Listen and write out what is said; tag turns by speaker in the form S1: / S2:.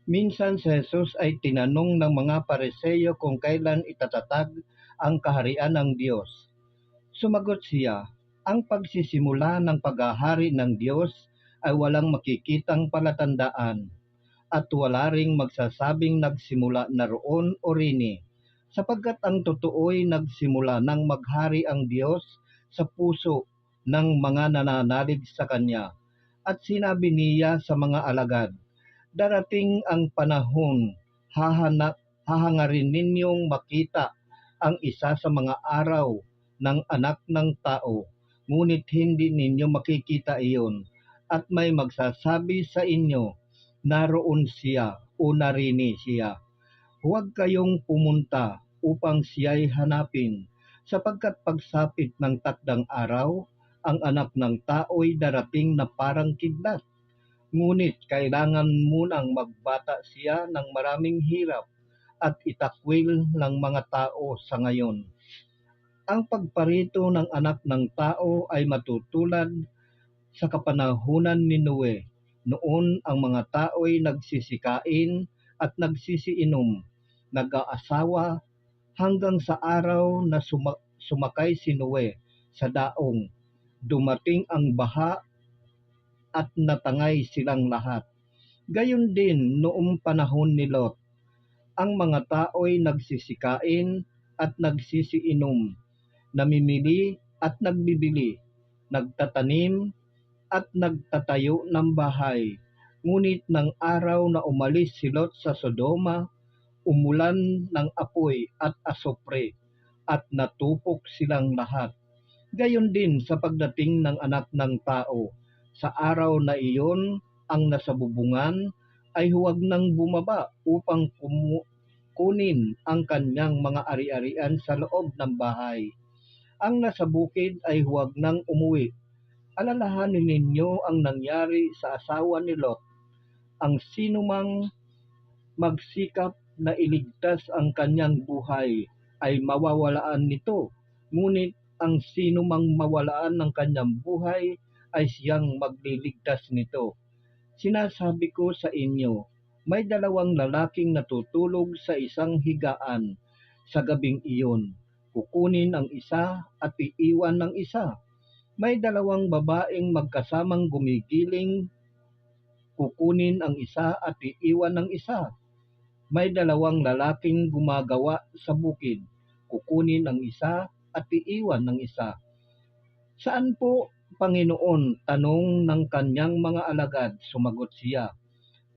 S1: Minsan si Jesus ay tinanong ng mga Pariseo kung kailan itatatag ang kaharian ng Diyos. Sumagot siya, ang pagsisimula ng paghahari ng Diyos ay walang makikitang palatandaan at wala ring magsasabing nagsimula na roon o rini, sapagkat ang totoo'y nagsimula nang maghari ang Diyos sa puso ng mga nananalig sa Kanya. At sinabi niya sa mga alagad, darating ang panahon, hahangarin ninyong makita ang isa sa mga araw ng Anak ng Tao, ngunit hindi ninyo makikita iyon. At may magsasabi sa inyo, naroon siya o narini siya. Huwag kayong pumunta upang siya'y hanapin, sapagkat pagsapit ng takdang araw, ang Anak ng Tao'y darating na parang kidlat. Ngunit kailangan munang magbata siya ng maraming hirap at itakwil ng mga tao sa ngayon. Ang pagparito ng Anak ng Tao ay matutulad sa kapanahunan ni Noe. Noon ang mga tao'y nagsisikain at nagsisiinom, nag-aasawa hanggang sa araw na sumakay si Noe sa daong. Dumating ang baha at natangay silang lahat. Gayon din noong panahon ni Lot, ang mga tao'y nagsisikain at nagsisiinom, namimili at nagbibili, nagtatanim at nagtatayo ng bahay. Ngunit ng araw na umalis si Lot sa Sodoma, umulan ng apoy at asupre at natupok silang lahat. Gayon din sa pagdating ng Anak ng Tao. Sa araw na iyon, ang nasabubungan ay huwag nang bumaba upang kunin ang kanyang mga ari-arian sa loob ng bahay. Ang nasa bukid ay huwag nang umuwi. Alalahanin ninyo ang nangyari sa asawa ni Lot. Ang sinumang magsikap na iligtas ang kanyang buhay ay mawawalaan nito, ngunit ang sinumang mawalaan ng kanyang buhay ay siyang magliligtas nito. Sinasabi ko sa inyo, may dalawang lalaking natutulog sa isang higaan sa gabing iyon. Kukunin ang isa at iiwan ng isa. May dalawang babaeng magkasamang gumigiling. Kukunin ang isa at iiwan ng isa. May dalawang lalaking gumagawa sa bukid. Kukunin ang isa at iiwan ng isa. Saan po, Panginoon? Tanong ng kanyang mga alagad. Sumagot siya,